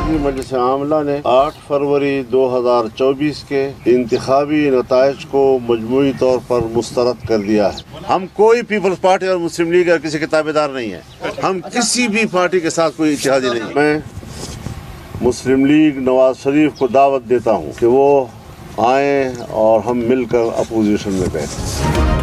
की मजलिस आमला ने 8 फरवरी 2024 के इंतखाबी नताइज को मजमूई तौर पर मुस्तरद कर दिया है। हम कोई पीपल्स पार्टी और मुस्लिम लीग या किसी के ताबेदार नहीं है। हम किसी भी पार्टी के साथ कोई इत्तेहादी नहीं है। मैं मुस्लिम लीग नवाज शरीफ को दावत देता हूँ कि वो आए और हम मिलकर अपोजिशन में बैठें।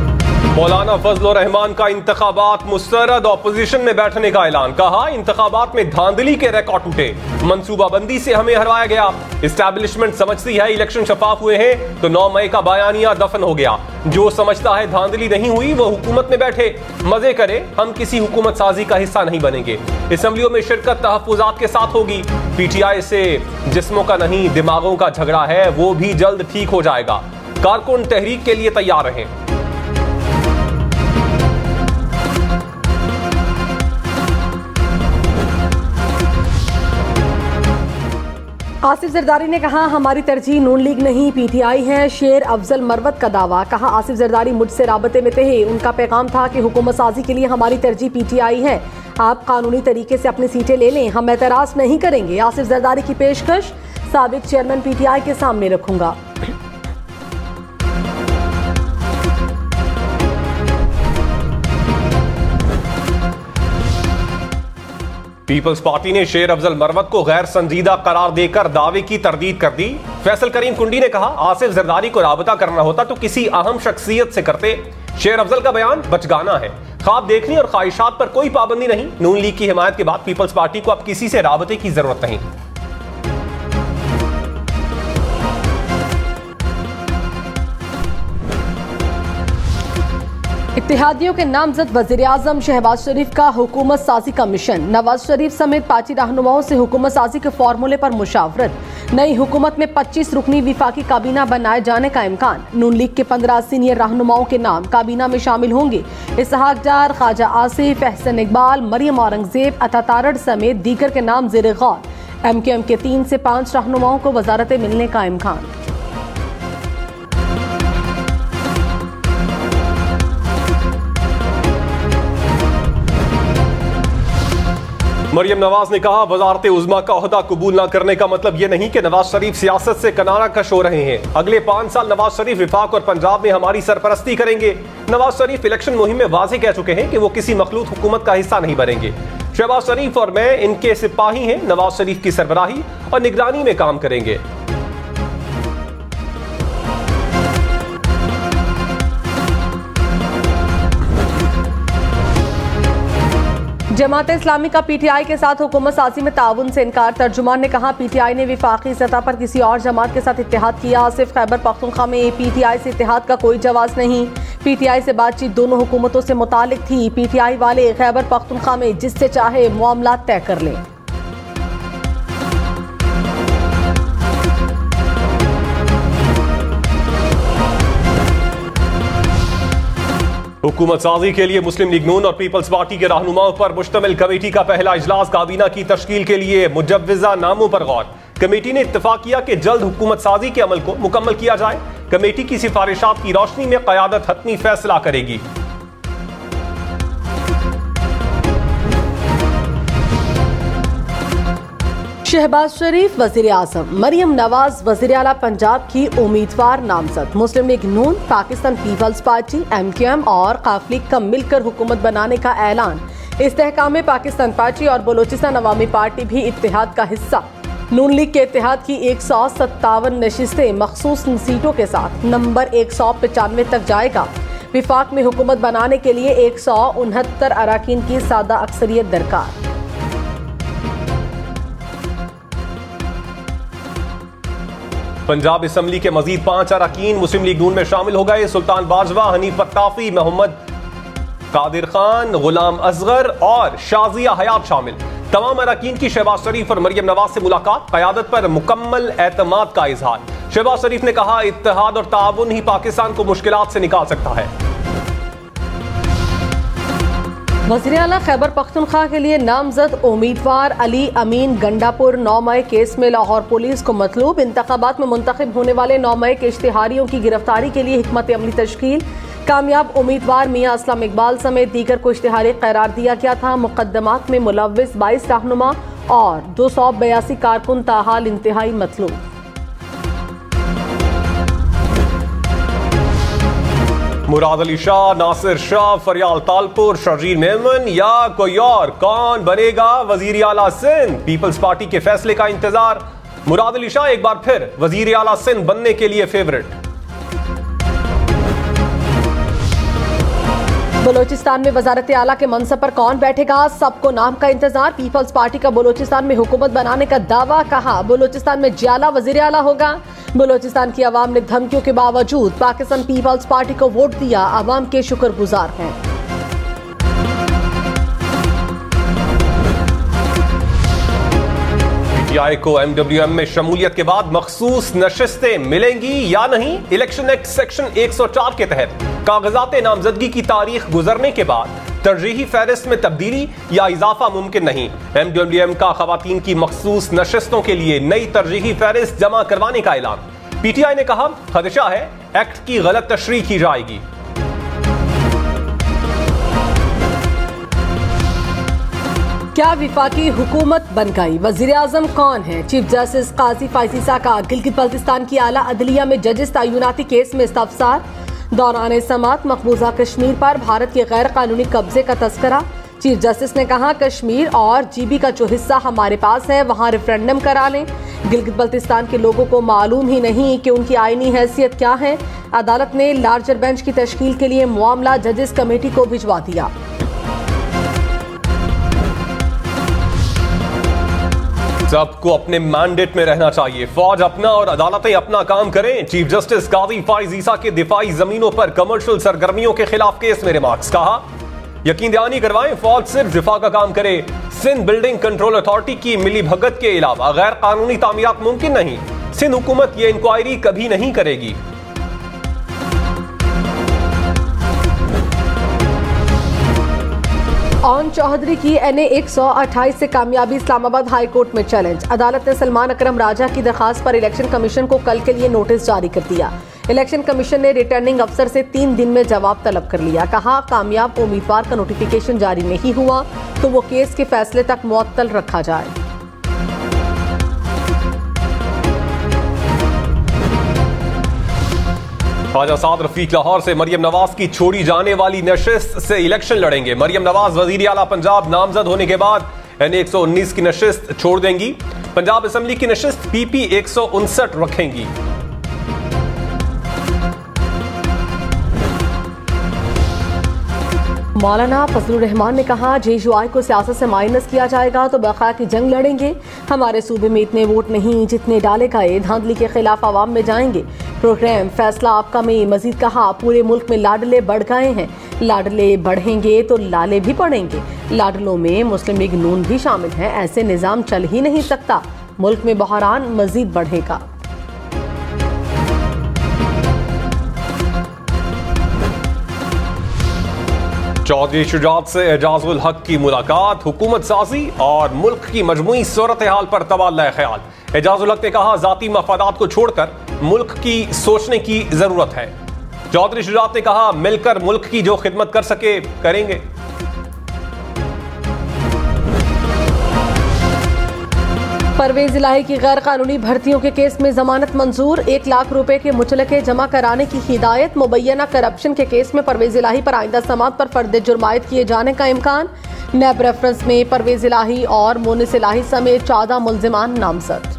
मौलाना फजलुर रहमान का इंतखाबात मुस्तरद, ऑपोजिशन में बैठने का ऐलान। कहा इंतखाबात में धांधली के रिकॉर्ड टूटे, मंसूबाबंदी से हमें हरवाया गया। इस्टेब्लिशमेंट समझती है इलेक्शन शफाफ हुए हैं तो 9 मई का बयानिया दफन हो गया। जो समझता है धांधली नहीं हुई वो हुकूमत में बैठे मजे करे, हम किसी हुकूमत साजी का हिस्सा नहीं बनेंगे। असम्बलियों में शिरकत तहफ्फुजात के साथ होगी। पीटीआई से जिस्मों का नहीं दिमागों का झगड़ा है, वो भी जल्द ठीक हो जाएगा। कारकुन तहरीक के लिए तैयार रहें। आसिफ जरदारी ने कहा हमारी तरजीह नून लीग नहीं पीटीआई है। शेर अफजल मरवत का दावा। कहा आसिफ जरदारी मुझसे राबते में थे, उनका पैगाम था कि हुकूमत साजी के लिए हमारी तरजीह पीटीआई है। आप कानूनी तरीके से अपनी सीटें ले लें, हम एतराज नहीं करेंगे। आसिफ जरदारी की पेशकश साबिक चेयरमैन पीटीआई के सामने रखूंगा। पीपल्स पार्टी ने शेर अफजल मरवत को गैर संजीदा करार देकर दावे की तरदीद कर दी। फैसल करीम कुंडी ने कहा आसिफ जरदारी को राबता करना होता तो किसी अहम शख्सियत से करते। शेर अफजल का बयान बचगाना है। ख्वाब देखने और ख्वाहिशात पर कोई पाबंदी नहीं। नून लीग की हिमायत के बाद पीपल्स पार्टी को अब किसी से राबते की जरूरत नहीं। इत्तेहादियों के नामजद वज़ीर-ए-आज़म शहबाज शरीफ का हुकूमत साजी का मिशन। नवाज शरीफ समेत पार्टी रहनुमाओं से हुकूमत साजी के फार्मूले पर मुशावरत। नई हुकूमत में 25 रुकनी विफाकी काबीना बनाए जाने का इम्कान। नून लीग के 15 सीनियर रहनुमाओं के नाम काबीना में शामिल होंगे। इसहाक डार, ख्वाजा आसिफ, एहसन इकबाल, मरियम औरंगजेब, अता तारड़ समेत दीगर के नाम ज़ेर गौर। MQM के 3 से 5 रहनुमाओं को वजारतें मिलने का इम्कान। मरियम नवाज ने कहा वजारत उज़्मा का ओहदा कबूल न करने का मतलब यह नहीं कि नवाज शरीफ सियासत से किनारा कश हो रहे हैं। अगले 5 साल नवाज शरीफ विफाक और पंजाब में हमारी सरपरस्ती करेंगे। नवाज शरीफ इलेक्शन मुहिम में वाज़ेह कह चुके हैं कि वो किसी मखलूत हुकूमत का हिस्सा नहीं बनेंगे। शहबाज शरीफ और मैं इनके सिपाही हैं। नवाज शरीफ की सरबराही और निगरानी में काम करेंगे। जमात इस्लामी का पीटीआई के साथ हुकूमत साजी में ताउन से इनकार। तर्जुमान ने कहा पीटीआई ने विफाकी सतह पर किसी और जमात के साथ इत्तेहाद किया। सिर्फ खैबर पख्तूनख्वा में पीटीआई से इत्तेहाद का कोई जवाब नहीं। पीटीआई से बातचीत दोनों हुकूमतों से मुतालिक थी। पीटीआई वाले खैबर पख्तूनख्वा में जिससे चाहे मामला तय कर लें। हुकूमत साजी के लिए मुस्लिम लीग नून और पीपल्स पार्टी के रहनुमाओं पर मुश्तमिल कमेटी का पहला इजलास। काबीना की तश्कील के लिए मुजव्विजा नामों पर गौर। कमेटी ने इत्तेफाक किया कि जल्द हुकूमत साजी के अमल को मुकम्मल किया जाए। कमेटी की सिफारिशात की रोशनी में क़यादत हतमी फैसला करेगी। शहबाज शरीफ वज़ीर-ए-आज़म, मरियम नवाज वज़ीर-ए-आला पंजाब की उम्मीदवार नामजद। मुस्लिम लीग नून, पाकिस्तान पीपल्स पार्टी, MQM और काफ लीग का मिलकर हुकूमत बनाने का ऐलान। इस्तेहकाम में पाकिस्तान पार्टी और बलोचिस्तान अवामी पार्टी भी इत्तेहाद का हिस्सा। नून लीग के इत्तेहाद की 157 नशिस्तें मखसूस सीटों के साथ नंबर 195 तक जाएगा। विफाक में हुकूमत बनाने के लिए 169 अराकीन की सादा अक्सरियत दरकार। पंजाब असम्बली के मजीद 5 अरकान मुस्लिम लीग नून में शामिल हो गए। सुल्तान बाजवा, हनीफ अत्ताफी, मोहम्मद कादिर खान, गुलाम असगर और शाजिया हयात शामिल। तमाम अरकान की शहबाज शरीफ और मरियम नवाज से मुलाकात। क़यादत पर मुकम्मल एतमाद का इजहार। शहबाज शरीफ ने कहा इत्तेहाद और ताउन ही पाकिस्तान को मुश्किलात से निकाल सकता है। वज़ीर-ए-आला खैबर पख्तूनख्वा के लिए नामजद उम्मीदवार अली अमीन गंडापुर 9 मई केस में लाहौर पुलिस को मतलूब। इंतखाबात में मुंतखब होने वाले 9 मई के इश्तिहारियों की गिरफ्तारी के लिए हिकमत अमली तश्कील। कामयाब उम्मीदवार मियां असलम इकबाल समेत दीगर को इश्तिहारी करार दिया गया था। मुकदमात में मुलव्विस 22 रहनुमा और 282 कारकुन ताहाल इंतहाई मतलूब। मुराद अली शाह, नासिर शाह, फरियाल तालपुर, शर्जील मेमन या कोई और, कौन बनेगा वजीर आला सिंध? पीपल्स पार्टी के फैसले का इंतजार। मुराद अली शाह एक बार फिर वजीर आला सिंध बनने के लिए फेवरेट। बलोचिस्तान में वजारत आला के मनसब पर कौन बैठेगा? सबको नाम का इंतजार। पीपल्स पार्टी का बलोचिस्तान में हुकूमत बनाने का दावा। कहा बलोचिस्तान में जियाला वजीर आला होगा। बलोचिस्तान की आवाम ने धमकियों के बावजूद पाकिस्तान पीपल्स पार्टी को वोट दिया। आवाम के शुक्रगुजार हैं। पीटीआई को एमडब्ल्यूएम में शमूलियत के बाद मखसूस नशिस्तें मिलेंगी या नहीं? इलेक्शन एक्ट सेक्शन 104 के तहत कागजात नामजदगी की तारीख गुजरने के बाद तरजीही फहरिस्त में तब्दीली या इजाफा मुमकिन नहीं। एमडब्ल्यूएम का खवातीन की मखसूस नशिस्तों के लिए नई तरजीही फहरिस्त जमा करवाने का ऐलान। पीटीआई ने कहा खदशा है एक्ट की गलत तशरीह की जाएगी। क्या विफाकी हुकूमत बन गई? वजीर आजम कौन है? चीफ जस्टिस काजी फाइजीसा का गिलगित बल्तिस्तान की आला अदलिया में जजेस तयनाती केस में इस्तफसार। दौरान समात मकबूजा कश्मीर पर भारत के गैर कानूनी कब्जे का तस्करा। चीफ जस्टिस ने कहा कश्मीर और जीबी का जो हिस्सा हमारे पास है वहां रेफरेंडम करा लें। गिलगित बल्तिस्तान के लोगों को मालूम ही नहीं कि उनकी आईनी हैसियत क्या है। अदालत ने लार्जर बेंच की तश्कील के लिए मामला जजेस कमेटी को भिजवा दिया। सबको अपने मैंडेट में रहना चाहिए। फौज अपना और अदालतें अपना काम करें। चीफ जस्टिस काजी फाइजीसा के दिफाई जमीनों पर कमर्शियल सरगर्मियों के खिलाफ केस में रिमार्क्स। कहा यकीन दहानी करवाएं फौज सिर्फ दिफा का काम करे। सिंध बिल्डिंग कंट्रोल अथॉरिटी की मिली भगत के अलावा गैर कानूनी तामीरात मुमकिन नहीं। सिंध हुकूमत ये इंक्वायरी कभी नहीं करेगी। ऑन चौधरी की NA 128 से कामयाबी। इस्लामाबाद हाई कोर्ट में चैलेंज। अदालत ने सलमान अकरम राजा की दरखास्त पर इलेक्शन कमीशन को कल के लिए नोटिस जारी कर दिया। इलेक्शन कमीशन ने रिटर्निंग अफसर से 3 दिन में जवाब तलब कर लिया। कहा कामयाब उम्मीदवार का नोटिफिकेशन जारी नहीं हुआ तो वो केस के फैसले तक मुअत्तल रखा जाए। ख्वाजा साद रफीक लाहौर से मरियम नवाज की छोड़ी जाने वाली नशिस्त से इलेक्शन लड़ेंगे। मरियम नवाज वजीर आला पंजाब नामजद होने के बाद NA 119 की नशिस्त छोड़ देंगी। पंजाब असेंबली की नशिस्त PP 159 रखेंगी। मौलाना फजलुर रहमान ने कहा JUI को सियासत से माइनस किया जाएगा तो बका की जंग लड़ेंगे। हमारे सूबे में इतने वोट नहीं जितने डाले गए। धांधली के खिलाफ आवाम में जाएंगे। प्रोग्राम फैसला आपका में मजीद कहा पूरे मुल्क में लाडले बढ़ गए हैं। लाडले बढ़ेंगे तो लाले भी पड़ेंगे। लाडलों में मुस्लिम लीग नून भी शामिल है। ऐसे निजाम चल ही नहीं सकता। मुल्क में बहरान मजीद बढ़ेगा। चौधरी शुजात से एजाजुल हक की मुलाकात। हुकूमत साजी और मुल्क की मजमूई सूरत हाल पर तबादला ख्याल। एजाजुल हक ने कहा जाती मफादात को छोड़कर मुल्क की सोचने की जरूरत है। चौधरी शुजात ने कहा मिलकर मुल्क की जो खिदमत कर सके करेंगे। परवेज इलाही की गैर कानूनी भर्तियों के केस में जमानत मंजूर। 1 लाख रुपए के मुचलके जमा कराने की हिदायत। मुबैना करप्शन के केस में परवेज इलाही पर आइंदा समात पर फर्द जुर्मायत किए जाने का इम्कान। नैब रेफरेंस में परवेज इलाही और मोनिस इलाही समेत 14 मुल्जिमान नामजद।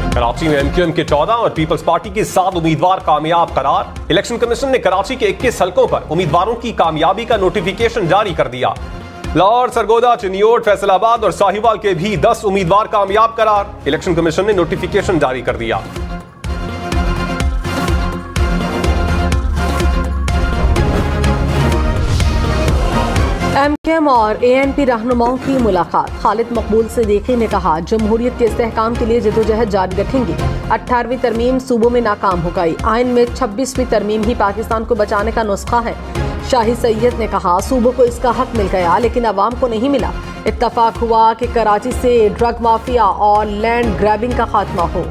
कराची में MQM के 14 और पीपल्स पार्टी के 7 उम्मीदवार कामयाब करार। इलेक्शन कमीशन ने कराची के 21 हलकों पर उम्मीदवारों की कामयाबी का नोटिफिकेशन जारी कर दिया। लाहौर, सरगोदा, चिनियोट, फैसलाबाद और साहिवाल के भी 10 उम्मीदवार कामयाब करार। इलेक्शन कमीशन ने नोटिफिकेशन जारी कर दिया। MQM और ANP रहनुमाओं की मुलाकात। खालिद मकबूल सिद्दीकी ने कहा जमहूरियत के इस्तेहकाम के लिए जदोजहद जारी रखेंगे। 18वीं तरमीम सूबों में नाकाम हो गई। आइन में 26वीं तरमीम ही पाकिस्तान को बचाने का नुस्खा है। शाही सैयद ने कहा सूबों को इसका हक मिल गया लेकिन अवाम को नहीं मिला। इत्तफाक हुआ कि कराची से ड्रग माफिया और लैंड ग्रैबिंग का खात्मा हो।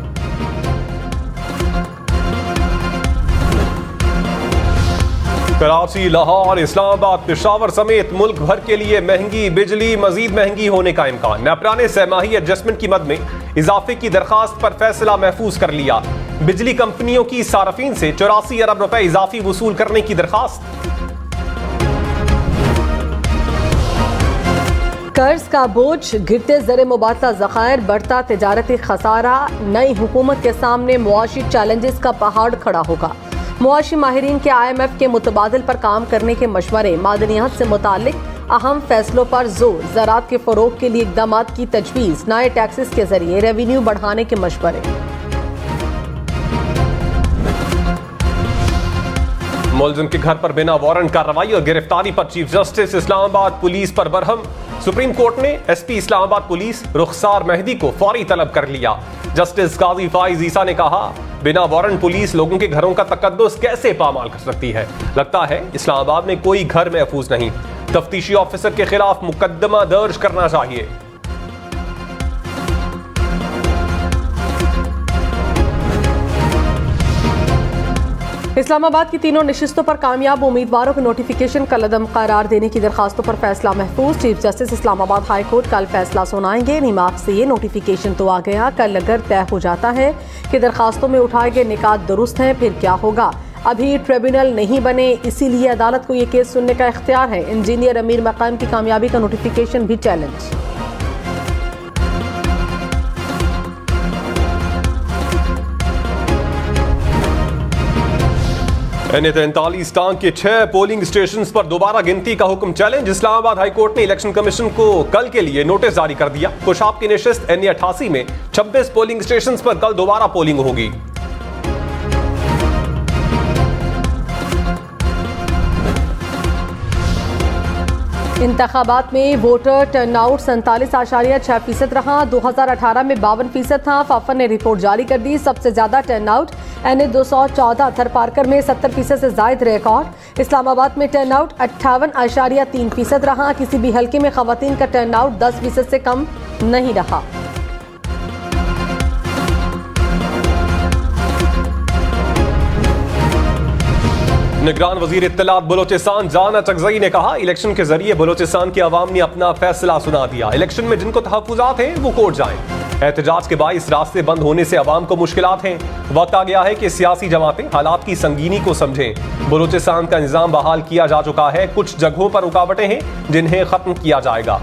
कराची, लाहौर, इस्लामाबाद, पेशावर समेत मुल्क भर के लिए महंगी बिजली मजीद महंगी होने का इम्कान। नेपरा ने सहमाही एडजस्टमेंट की मद में इजाफे की दरखास्त पर फैसला महफूज कर लिया। बिजली कंपनियों की सार्फिन से 84 अरब रुपए इजाफी वसूल करने की दरखास्त। कर्ज का बोझ, गिरते ज़र मुबादला ज़खायर, बढ़ता तिजारती खसारा, नई हुकूमत के सामने मुआशी चैलेंजेस का पहाड़ खड़ा होगा। मुआशी माहिरीन के IMF के मुतबादिल पर काम करने के मशवरे, मादनियात से मुतालिक अहम फैसलों पर जोर, ज़राअत के फ़रोग के लिए इक़दाम की तजवीज़, नए टैक्सेस के जरिए रेवेन्यू बढ़ाने के मशवरे। मुलजिम के घर पर बिना वारंट कार्रवाई और गिरफ्तारी पर चीफ जस्टिस इस्लामाबाद पुलिस पर बरहम। सुप्रीम कोर्ट ने SP इस्लामाबाद पुलिस रुखसार मेहदी को फौरी तलब कर लिया। जस्टिस काजी फाइज ईसा ने कहा, बिना वारंट पुलिस लोगों के घरों का तकद्दुस कैसे पामाल कर सकती है। लगता है इस्लामाबाद में कोई घर महफूज नहीं। तफ्तीशी ऑफिसर के खिलाफ मुकदमा दर्ज करना चाहिए। इस्लामाबाद की तीनों नशिस्तों पर कामयाब उम्मीदवारों को नोटिफिकेशन का लदम करार देने की दरखास्तों पर फैसला महफूज। Chief justice Islamabad high court कल फैसला सुनाएंगे। निमाक से ये नोटिफिकेशन तो आ गया, कल अगर तय हो जाता है कि दरखास्तों में उठाए गए निकात दुरुस्त हैं, फिर क्या होगा। अभी ट्रिब्यूनल नहीं बने, इसीलिए अदालत को ये केस सुनने का इख्तियार है। इंजीनियर अमीर मकाम की कामयाबी का नोटिफिकेशन भी चैलेंज। N43 टांग के 6 पोलिंग स्टेशन पर दोबारा गिनती का हुक्म चैलेंज। इस्लामाबाद हाई कोर्ट ने इलेक्शन कमीशन को कल के लिए नोटिस जारी कर दिया। कुशाब की नशिस्त N88 में 26 पोलिंग स्टेशन पर कल दोबारा पोलिंग होगी। इंतखाबात में वोटर टर्नआउट 47.6% रहा। 2018 में 52% था। फाफन ने रिपोर्ट जारी कर दी। सबसे ज्यादा टर्नआउट NA 214 थरपारकर में 70% से जायद रिकॉर्ड। इस्लामाबाद में टर्नआउट 58.3% रहा। किसी भी हल्के में खवातीन का टर्नआउट 10% से कम नहीं रहा। निगरान वजीर इत्तलात बलोचिस्तान जाना चकजई ने कहा, इलेक्शन के जरिए बलोचिस्तान की आवाम ने अपना फैसला सुना दिया। इलेक्शन में जिनको तहफ्फुजात हैं वो कोर्ट जाएं। एहतजाज के बाइस रास्ते बंद होने से आवाम को मुश्किलात हैं। वक्त आ गया है कि सियासी जमातें हालात की संगीनी को समझें। बलोचिस्तान का निजाम बहाल किया जा चुका है। कुछ जगहों पर रुकावटें हैं जिन्हें खत्म किया जाएगा।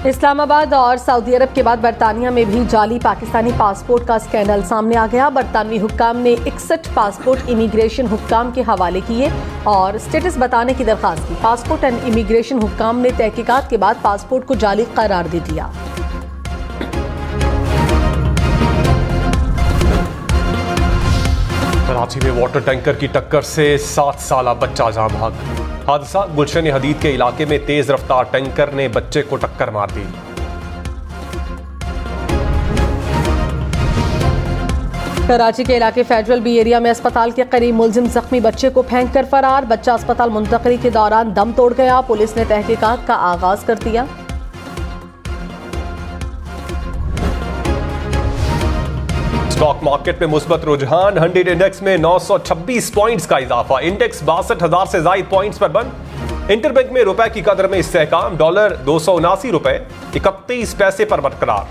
इस्लामाबाद और सऊदी अरब के बाद बरतानिया में भी जाली पाकिस्तानी पासपोर्ट का स्कैंडल सामने आ गया। बरतानवी हुक्काम ने 61 पासपोर्ट इमिग्रेशन हुक्काम के हवाले किए और स्टेटस बताने की दरखास्त की। पासपोर्ट एंड इमिग्रेशन हुक्काम ने तहकीकात के बाद पासपोर्ट को जाली करार दे दिया। कराची में वाटर टैंकर की टक्कर से 7 साला बच्चा जान भाग। हादसा गुलशन हदीद के इलाके में तेज रफ्तार टैंकर ने बच्चे को टक्कर मार दी। कराची के इलाके फेडरल बी एरिया में अस्पताल के करीब मुलजिम जख्मी बच्चे को फेंक कर फरार। बच्चा अस्पताल मुंतकली के दौरान दम तोड़ गया। पुलिस ने तहकीकात का आगाज कर दिया। स्टॉक मार्केट में मुस्बत रुझान। 100 इंडेक्स में 926 पॉइंट्स का इजाफा। इंडेक्स 62,000 से ज्यादा पॉइंट्स पर बंद। इंटरबैंक में रुपए की कदर में इस्तेहकाम। डॉलर 279 रुपए 31 पैसे पर बरकरार।